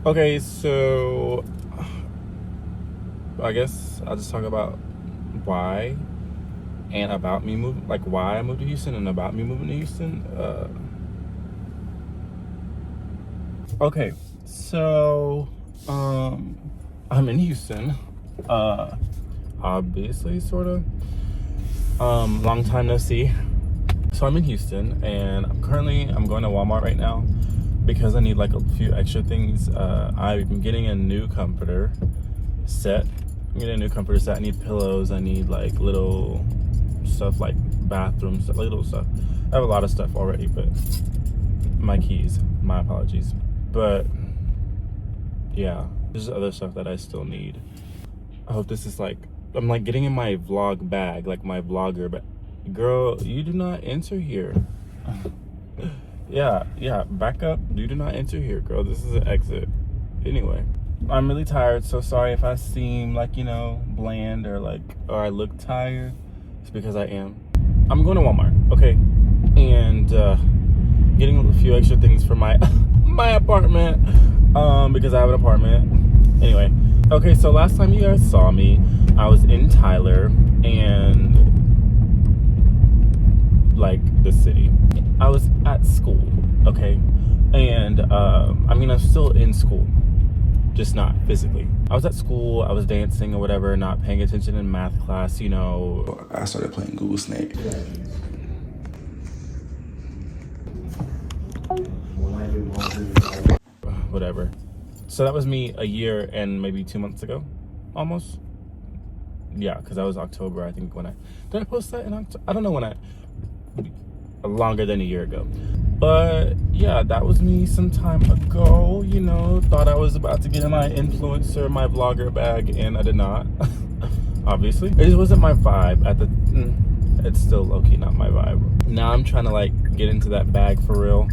Okay, so I guess I'll just talk about why and about me moving, like why I moved to Houston and about me moving to Houston. Okay, so I'm in Houston. Uh, Obviously, sort of. Long time no see. So I'm in Houston, and I'm going to Walmart right now because I need like a few extra things. I'm getting a new comforter set. I'm getting a new comforter set. I need pillows. I need like little stuff like bathroom stuff, like little stuff. I have a lot of stuff already, but my keys. My apologies. But yeah, there's other stuff that I still need. I hope this is like I'm like getting in my vlog bag, like my vlogger, but girl, you do not enter here. Yeah, back up. You do not enter here, girl. This is an exit. Anyway, I'm really tired, so sorry if I seem like, bland or I look tired. It's because I am. I'm going to Walmart, okay? And getting a few extra things for my my apartment because I have an apartment. Anyway, okay, so last time you guys saw me, I was in Tyler and like the city. I was at school, okay? And I'm still in school, just not physically. I was at school, I was dancing or whatever, not paying attention in math class, I started playing Google Snake. Whatever. So that was me a year and maybe 2 months ago, almost. Yeah, because that was October, I think, when did I post that in October? I don't know when longer than a year ago. But yeah, that was me some time ago, thought I was about to get in my influencer, my vlogger bag, and I did not. Obviously. It just wasn't my vibe it's still low-key not my vibe. Now I'm trying to like get into that bag for real.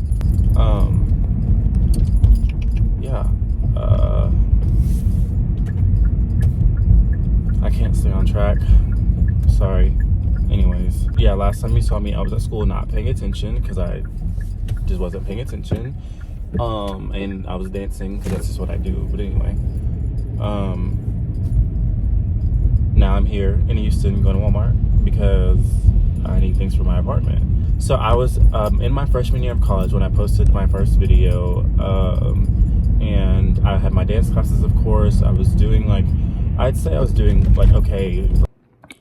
Yeah. I can't stay on track. Sorry. Anyways, yeah, last time you saw me, I was at school not paying attention because I just wasn't paying attention. And I was dancing because that's just what I do. But anyway, now I'm here in Houston going to Walmart because I need things for my apartment. So I was in my freshman year of college when I posted my first video, and I had my dance classes, of course. I'd say I was doing like okay.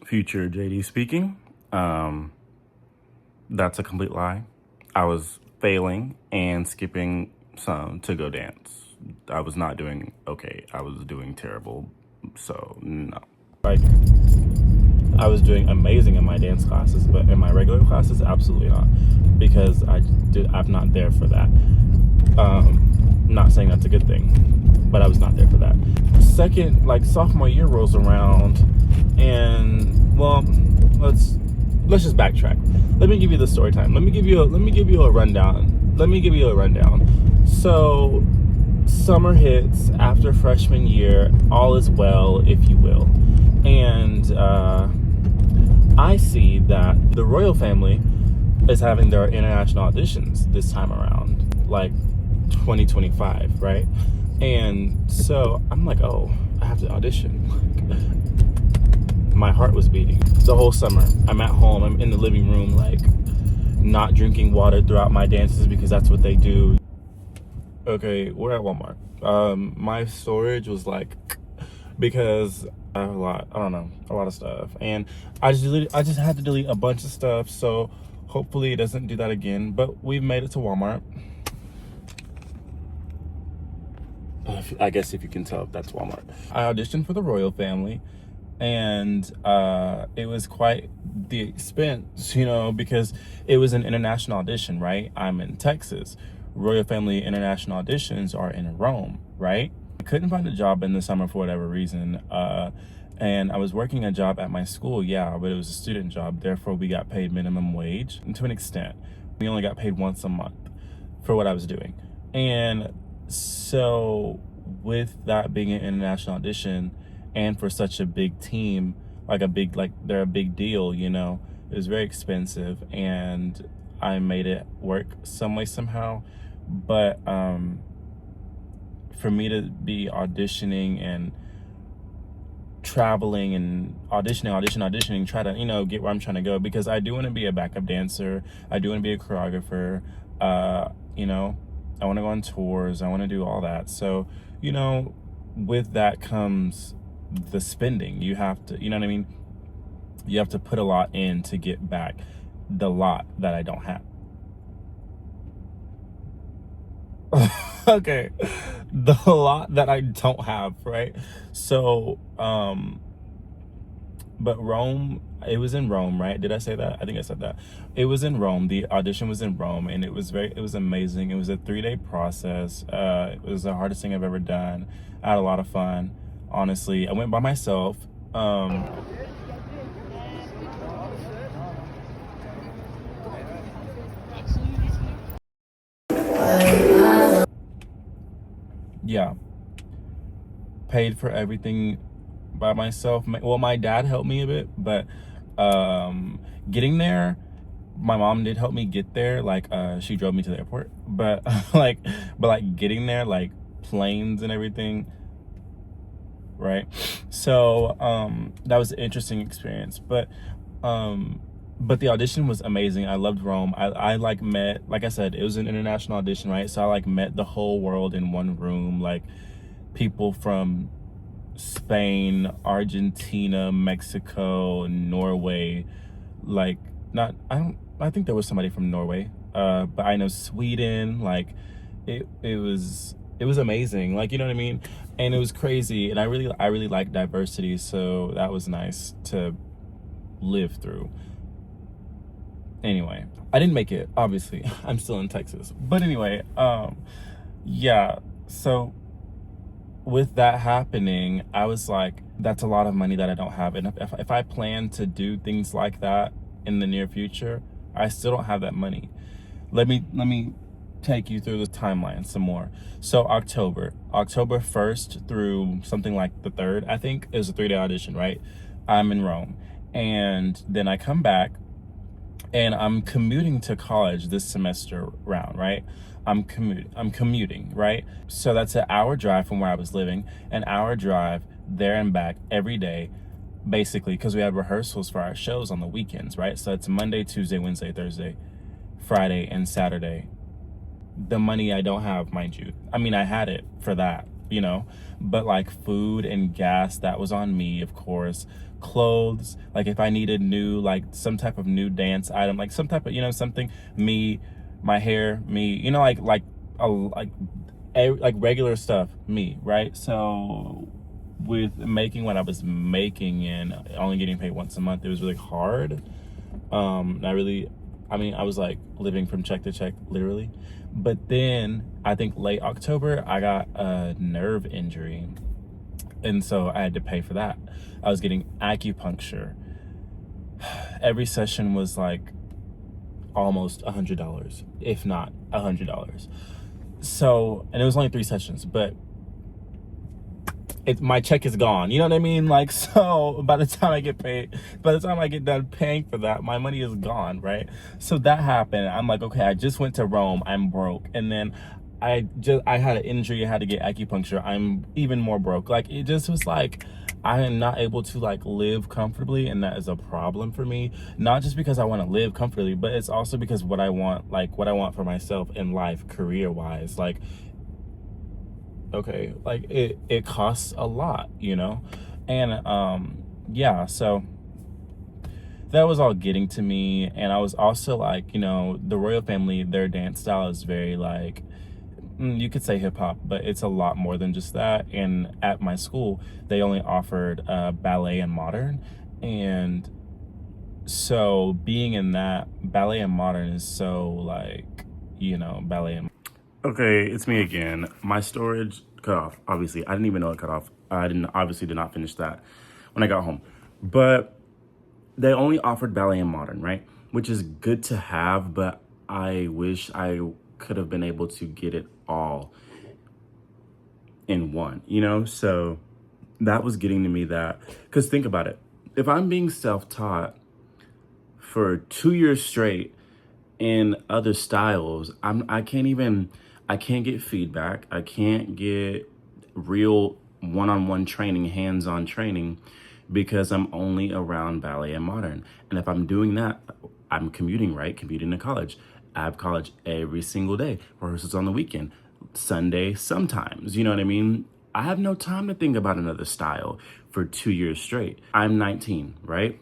Future JD speaking. That's a complete lie. I was failing and skipping some to go dance. I was not doing okay. I was doing terrible. So no. Like I was doing amazing in my dance classes, but in my regular classes, absolutely not. Because I'm not there for that. Not saying that's a good thing, but I was not there for that. Second, like sophomore year rolls around, and well, let's just backtrack. Let me give you the story time. Let me give you a rundown. So summer hits after freshman year, all is well, if you will, and I see that the royal family is having their international auditions this time around, like 2025, right? And so I'm like, oh, I have to audition. My heart was beating the whole summer. I'm at home, I'm in the living room, like not drinking water throughout my dances because that's what they do. Okay, we're at Walmart. My storage was like, because I have a lot of stuff, and I just had to delete a bunch of stuff, so hopefully it doesn't do that again. But we've made it to Walmart. I guess if you can tell, that's Walmart. I auditioned for the royal family, and it was quite the expense, because it was an international audition, right? I'm in Texas. Royal family international auditions are in Rome, right? I couldn't find a job in the summer for whatever reason, and I was working a job at my school, yeah, but it was a student job, therefore we got paid minimum wage. And to an extent, we only got paid once a month for what I was doing. And so with that being an international audition, and for such a big team, they're a big deal, it was very expensive, and I made it work some way somehow. But for me to be auditioning and traveling and auditioning, try to, get where I'm trying to go, because I do want to be a backup dancer. I do want to be a choreographer. I want to go on tours. I want to do all that. So, with that comes the spending. You have to, you know what I mean? You have to put a lot in to get back the lot that I don't have. Okay, the lot that I don't have, right? So, but Rome, it was in Rome, right? Did I say that? I think I said that. It was in Rome. The audition was in Rome, and it was amazing. It was a 3-day process. It was the hardest thing I've ever done. I had a lot of fun, honestly. I went by myself. Yeah, paid for everything by myself. Well, my dad helped me a bit, but getting there, my mom did help me get there. Like, she drove me to the airport, but like getting there, like planes and everything, right? So that was an interesting experience, but the audition was amazing. I loved Rome. I like met, like I said, it was an international audition, right? So I like met the whole world in one room, like people from Spain, Argentina, Mexico, Norway, like I think there was somebody from Norway, but I know Sweden. Like it was amazing, like, you know what I mean? And it was crazy, and I really like diversity, so that was nice to live through. Anyway, I didn't make it, obviously. I'm still in Texas, but anyway, yeah, so with that happening, I was like, that's a lot of money that I don't have. And if I plan to do things like that in the near future, I still don't have that money. Let me take you through the timeline some more. So October 1st through something like the 3rd, I think, is a 3-day audition, right? I'm in Rome. And then I come back, and I'm commuting to college this semester round, right? I'm commuting, right? So that's an hour drive from where I was living, an hour drive there and back every day, basically, because we had rehearsals for our shows on the weekends, right? So it's Monday, Tuesday, Wednesday, Thursday, Friday, and Saturday. The money I don't have, mind you. I mean, I had it for that, but like food and gas, that was on me, of course. Clothes, like if I needed new, like some type of new dance item, like some type of, something, me, my hair, me, like regular stuff, me, right? So with making what I was making and only getting paid once a month, it was really hard. I was like living from check to check, literally. But then I think late October, I got a nerve injury, and so I had to pay for that. I was getting acupuncture. Every session was like almost $100, if not $100. So, and it was only 3 sessions, but my check is gone. You know what I mean? Like, so by the time I get done paying for that, my money is gone, right? So that happened. I'm like, okay, I just went to Rome. I'm broke. And then I had an injury. I had to get acupuncture. I'm even more broke. Like, it just was like, I am not able to like live comfortably, and that is a problem for me. Not just because I want to live comfortably, but it's also because what I want for myself in life, career wise, like, okay, like it costs a lot, and yeah, so that was all getting to me. And I was also like, the royal family, their dance style is very like, you could say hip-hop, but it's a lot more than just that. And at my school, they only offered ballet and modern, and so being in that, ballet and modern is so like, ballet and... Okay, it's me again. My storage cut off, obviously. I didn't even know it cut off. I did not finish that when I got home. But they only offered ballet and modern, right? Which is good to have, but I wish I could have been able to get it all in one, So that was getting to me, that, because think about it. If I'm being self-taught for 2 years straight in other styles, I can't even I can't get feedback. I can't get real one-on-one training, hands-on training, because I'm only around ballet and modern. And if I'm doing that, I'm commuting, right? Commuting to college. I have college every single day, rehearsals on the weekend, Sunday sometimes, you know what I mean? I have no time to think about another style for 2 years straight. I'm 19, right?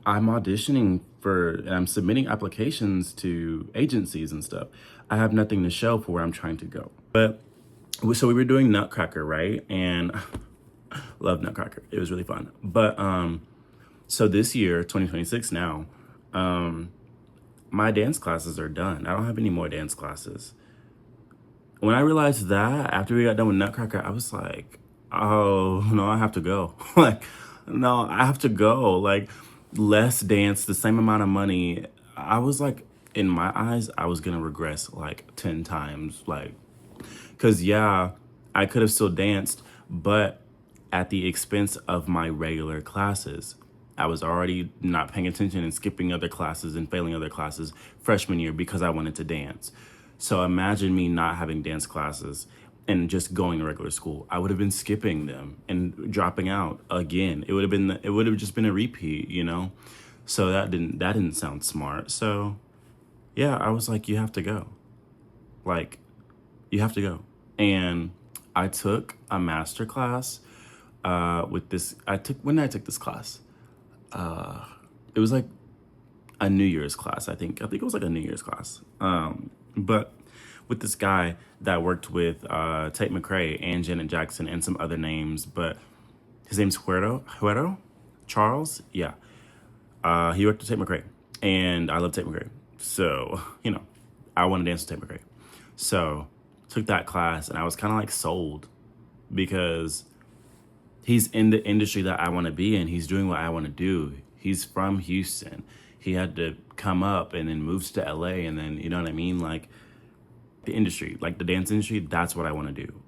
I'm auditioning for, and I'm submitting applications to agencies and stuff. I have nothing to show for where I'm trying to go. But so we were doing Nutcracker, right? And love Nutcracker. It was really fun. But so this year, 2026 now, my dance classes are done. I don't have any more dance classes. When I realized that after we got done with Nutcracker, I was like, oh no, I have to go. Like, no, I have to go. Like, less dance, the same amount of money. I was like, in my eyes, I was gonna regress like 10 times. Like, cause yeah, I could have still danced, but at the expense of my regular classes. I was already not paying attention and skipping other classes and failing other classes freshman year because I wanted to dance. So imagine me not having dance classes and just going to regular school. I would have been skipping them and dropping out again. It would have just been a repeat, you know? So that didn't sound smart. So yeah, I was like, you have to go. Like, you have to go. And I took a master class with this. When did I take this class? It was like a New Year's class, I think. I think it was like a New Year's class. But with this guy that worked with Tate McRae and Janet Jackson and some other names, but his name's Huero? Charles? Yeah. He worked with Tate McRae, and I love Tate McRae. So, you know, I want to dance with Tate McRae. So, took that class, and I was kind of like sold because he's in the industry that I want to be in. He's doing what I want to do. He's from Houston. He had to come up and then moves to LA, and then, you know what I mean? Like, the industry, like the dance industry, that's what I want to do.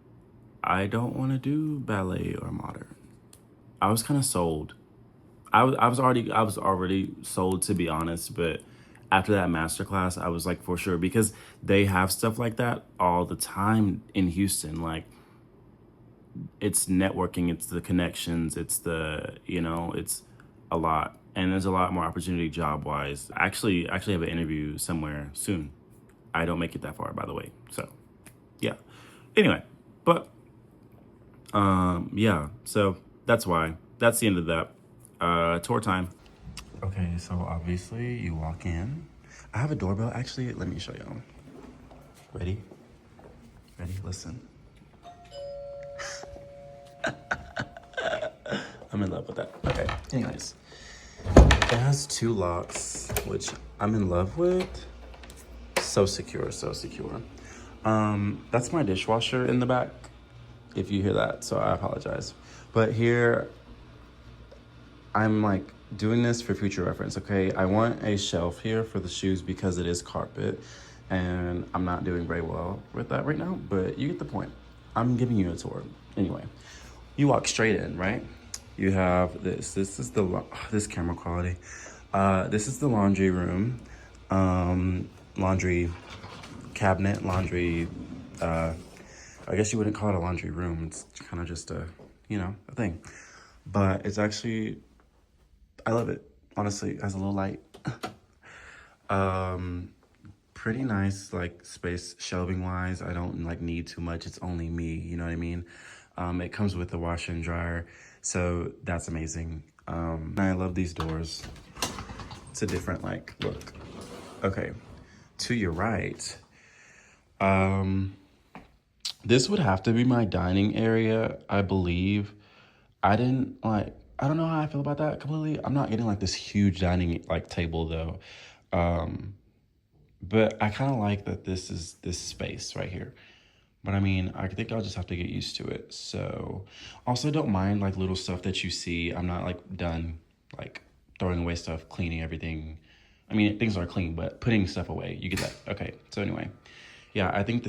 I don't want to do ballet or modern. I was kind of sold. I was already sold, to be honest, but after that masterclass, I was like, for sure, because they have stuff like that all the time in Houston. Like, it's networking, it's the connections, it's the, you know, it's a lot. And there's a lot more opportunity job wise. I actually have an interview somewhere soon. I don't make it that far, by the way. So yeah. Anyway, but yeah, so that's why. That's the end of that. Tour time. Okay, so obviously you walk in. I have a doorbell. Actually, let me show y'all. Ready? Ready? Listen. I'm in love with that. Okay, anyways. It has 2 locks, which I'm in love with. So secure, so secure. That's my dishwasher in the back, if you hear that, so I apologize. But here, I'm like doing this for future reference, okay? I want a shelf here for the shoes because it is carpet, and I'm not doing very well with that right now, but you get the point. I'm giving you a tour. Anyway, you walk straight in, right? You have this. This is this camera quality. This is the laundry room. Laundry cabinet, laundry, I guess you wouldn't call it a laundry room. It's kind of just a, you know, a thing. But it's actually, I love it. Honestly, it has a little light. Pretty nice, like, space shelving wise. I don't like need too much. It's only me, you know what I mean? It comes with the washer and dryer, so that's amazing. I love these doors. It's a different, like, look. Okay, to your right, this would have to be my dining area, I believe. I don't know how I feel about that completely. I'm not getting like this huge dining like table though. But I kind of like that this is this space right here. But I mean, I think I'll just have to get used to it. So also don't mind like little stuff that you see. I'm not like done like throwing away stuff, cleaning everything. I mean, things are clean, but putting stuff away, you get that. Okay, so anyway, yeah, I think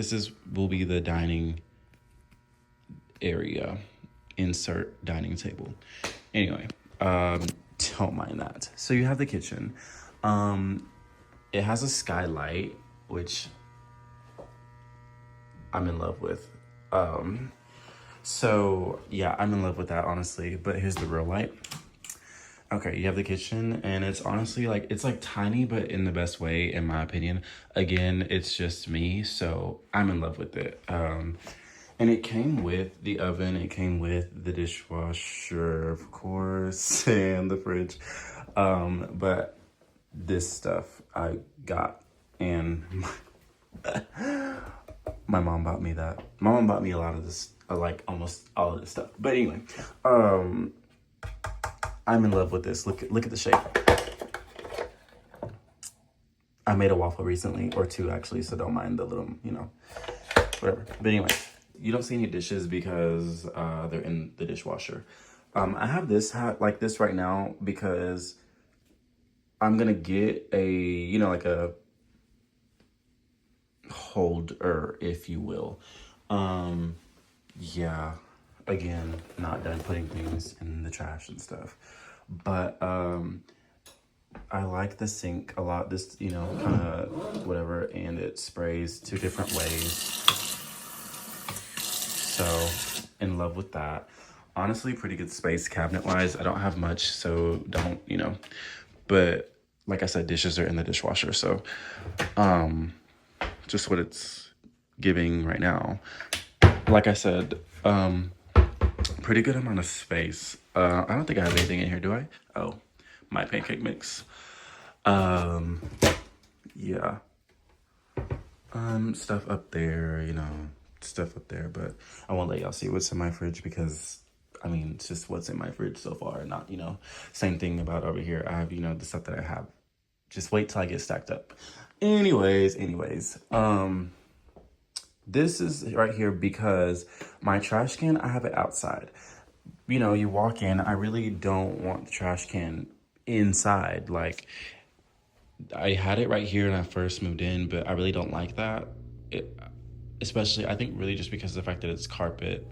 will be the dining area. Insert dining table. Anyway, don't mind that. So you have the kitchen. It has a skylight, which I'm in love with. So yeah, I'm in love with that, honestly. But here's the real light. Okay, you have the kitchen, and it's honestly like, it's like tiny, but in the best way, in my opinion. Again, it's just me, so I'm in love with it. And it came with the oven, it came with the dishwasher, of course, and the fridge. But this stuff I got, and my mom bought me that. My mom bought me a lot of this, like almost all of this stuff. But anyway, I'm in love with this. Look at the shape. I made a waffle recently, or two actually, so don't mind the little, you know, whatever. But anyway, you don't see any dishes because they're in the dishwasher. I have this hat like this right now because I'm gonna get a, you know, like a holder, if you will. Yeah, again, not done putting things in the trash and stuff. But I like the sink a lot. This, you know, kind of whatever, and it sprays 2 different ways. So, in love with that. Honestly, pretty good space cabinet-wise. I don't have much, so don't, you know. But, like I said, dishes are in the dishwasher, so just what it's giving right now. Like I said, pretty good amount of space. I don't think I have anything in here, do I? Oh, my pancake mix. Yeah. Stuff up there, you know, stuff up there, but I won't let y'all see what's in my fridge because, I mean, it's just what's in my fridge so far, not, you know, same thing about over here. I have, you know, the stuff that I have. Just wait till I get stacked up. Anyways, this is right here because my trash can, I have it outside. You know, you walk in, I really don't want the trash can inside. Like, I had it right here when I first moved in, but I really don't like that. Especially, I think really just because of the fact that it's carpet.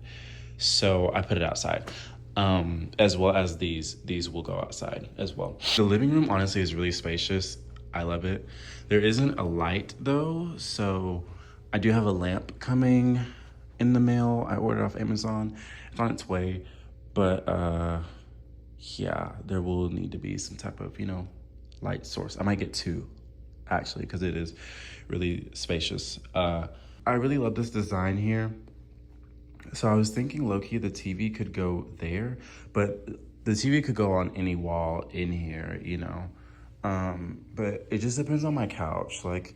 So I put it outside. As well as these will go outside as well. The living room honestly is really spacious. I love it. There isn't a light though, so I do have a lamp coming in the mail. I ordered off Amazon. It's on its way, but yeah, there will need to be some type of, you know, light source. I might get 2 actually because it is really spacious. I really love this design here. So I was thinking low-key the TV could go there, but the TV could go on any wall in here, you know. But it just depends on my couch. Like,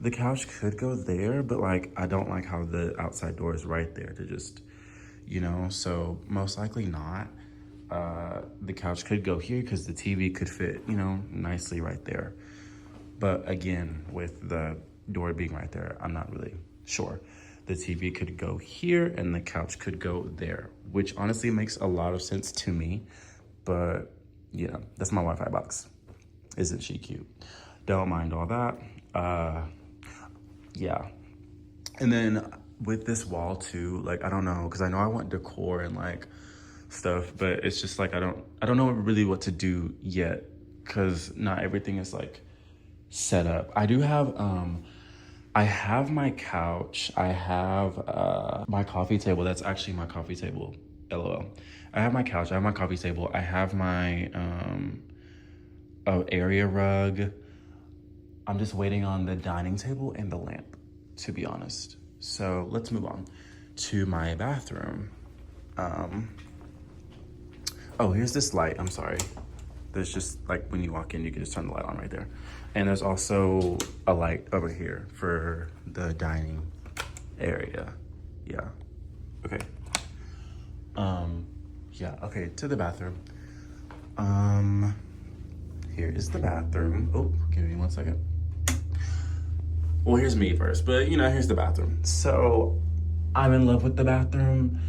the couch could go there, but like, I don't like how the outside door is right there to just, you know, so most likely not. The couch could go here because the TV could fit, you know, nicely right there. But again, with the door being right there, I'm not really sure. The TV could go here and the couch could go there, which honestly makes a lot of sense to me. But yeah, that's my Wi-Fi box. Isn't she cute? Don't mind all that. Yeah. And then with this wall too, like, I don't know, because I know I want decor and like stuff, but it's just like I don't know really what to do yet because not everything is like set up. I do have I have my couch. I have my coffee table. That's actually my coffee table. LOL. I have my couch. I have my coffee table. I have my area rug. I'm just waiting on the dining table and the lamp, to be honest. So let's move on to my bathroom. Oh, here's this light. I'm sorry. There's just like when you walk in, you can just turn the light on right there. And there's also a light over here for the dining area. Yeah. Okay. Yeah, okay, to the bathroom. Here is the bathroom. Oh, give me 1 second. Well, here's me first, but you know, here's the bathroom. So I'm in love with the bathroom.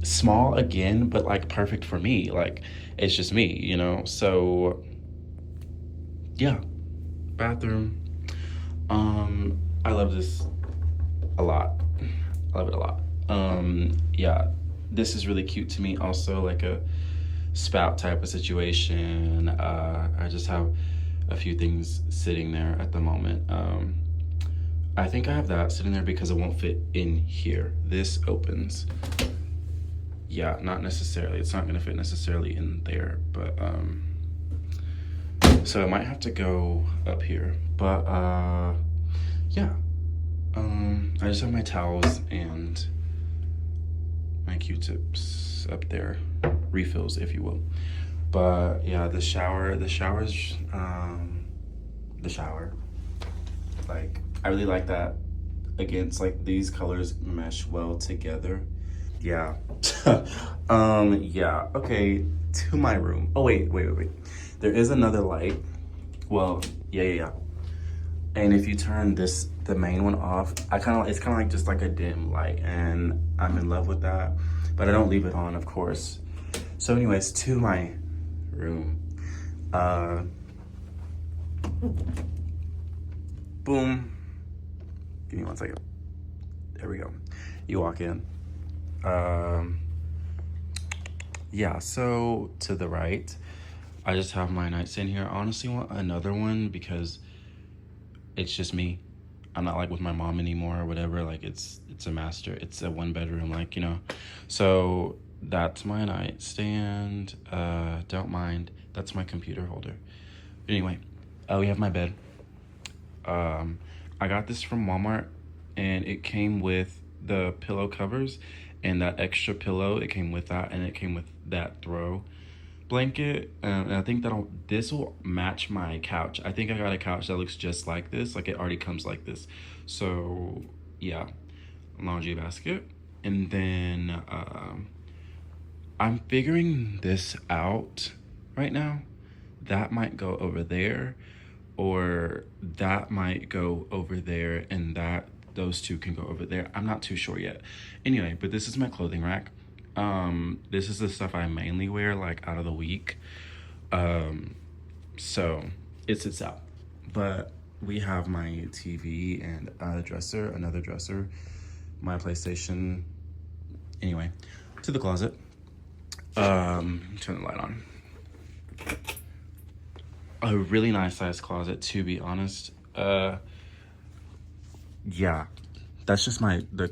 Small again, but like perfect for me. Like, it's just me, you know? So yeah, bathroom. I love this a lot. I love it a lot. Yeah, this is really cute to me. Also, like a spout type of situation. I just have a few things sitting there at the moment. I think I have that sitting there because it won't fit in here. This opens. Yeah, not necessarily. It's not gonna fit necessarily in there, but so I might have to go up here. But yeah. I just have my towels and my Q-tips up there, refills if you will. But yeah, the shower, the shower. Like, I really like that against, like, these colors mesh well together. Yeah. Yeah, okay, to my room. Oh, wait. There is another light. Well, yeah. And if you turn the main one off, it's kind of like just like a dim light, and I'm in love with that, but I don't leave it on, of course. So anyways, to my room. Boom. Give me 1 second. There we go. You walk in. Yeah, so to the right, I just have my nightstand here. I honestly want another one because it's just me. I'm not like with my mom anymore or whatever. Like it's a master. It's a 1-bedroom, like, you know. So that's my nightstand. Don't mind. That's my computer holder. Anyway, we have my bed. I got this from Walmart, and it came with the pillow covers and that extra pillow. It came with that, and it came with that throw blanket. And I think this will match my couch. I think I got a couch that looks just like this. Like, it already comes like this. So yeah, laundry basket. And then I'm figuring this out right now. That might go over there, or that might go over there, and those two can go over there. I'm not too sure yet. Anyway, but this is my clothing rack. This is the stuff I mainly wear, like, out of the week. So it sits out. But we have my TV and another dresser, my PlayStation. Anyway, to the closet. Turn the light on. A really nice size closet, to be honest. Yeah, that's just the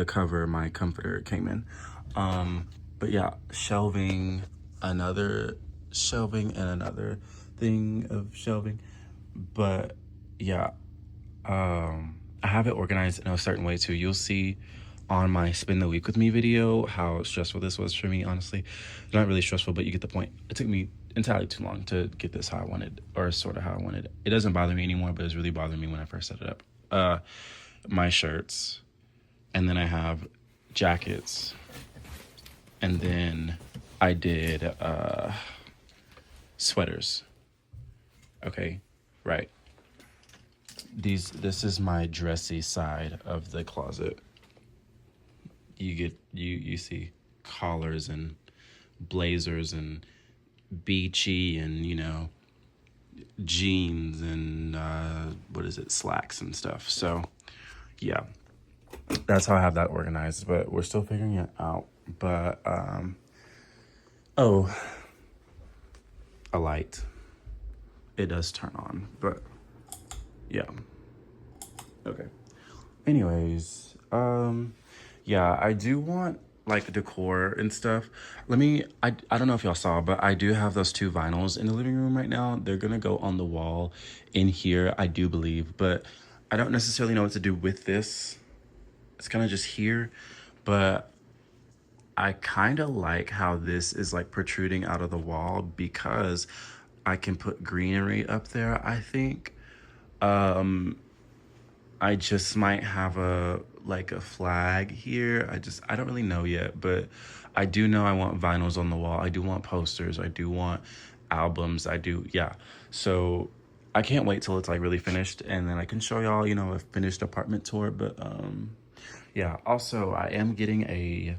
cover my comforter came in. But yeah, shelving, another shelving, and another thing of shelving. But yeah, I have it organized in a certain way too. You'll see on my spin the week with me video how stressful this was for me. Honestly, not really stressful, but you get the point. It took me entirely too long to get this how I wanted, or sort of how I wanted. It doesn't bother me anymore, but it's really bothering me when I first set it up. My shirts, and then I have jackets, and then I did sweaters. Okay, right. This is my dressy side of the closet. You see collars and blazers and beachy and, you know, jeans and slacks and stuff. So yeah, that's how I have that organized, but we're still figuring it out. But a light, it does turn on, but yeah. Okay, anyways, yeah, I do want, like, decor and stuff. I don't know if y'all saw, but I do have those 2 vinyls in the living room right now. They're gonna go on the wall in here, I do believe, but I don't necessarily know what to do with this. It's kind of just here, but I kind of like how this is, like, protruding out of the wall because I can put greenery up there, I think. I just might have a flag here. I don't really know yet, but I do know I want vinyls on the wall. I do want posters. I do want albums. Yeah. So I can't wait till it's, like, really finished, and then I can show y'all, you know, a finished apartment tour. But yeah. Also, I am getting I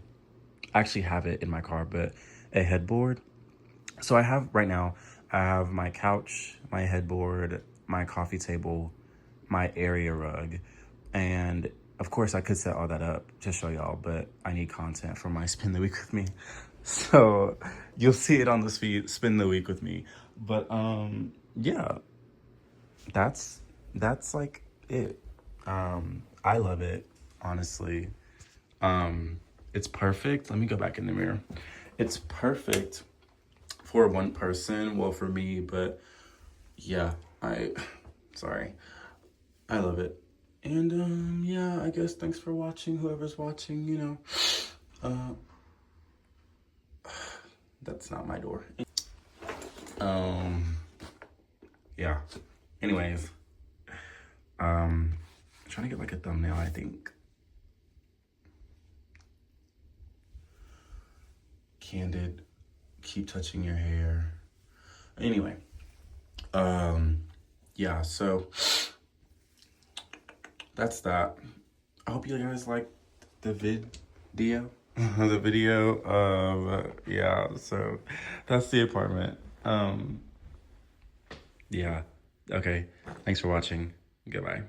actually have it in my car, but a headboard. So I have my couch, my headboard, my coffee table, my area rug, and of course I could set all that up to show y'all, but I need content for my spin the week with me, so you'll see it on the spin the week with me. But yeah, that's like it. I love it, honestly. It's perfect. Let me go back in the mirror. It's perfect for one person, well, for me, but yeah, sorry. I love it. And yeah, I guess thanks for watching, whoever's watching, you know. That's not my door. Yeah. Anyways, trying to get like a thumbnail, I think. Candid, keep touching your hair. Anyway, yeah, so that's that. I hope you guys liked the video. The video of, yeah, so that's the apartment. Yeah, okay, thanks for watching. Goodbye.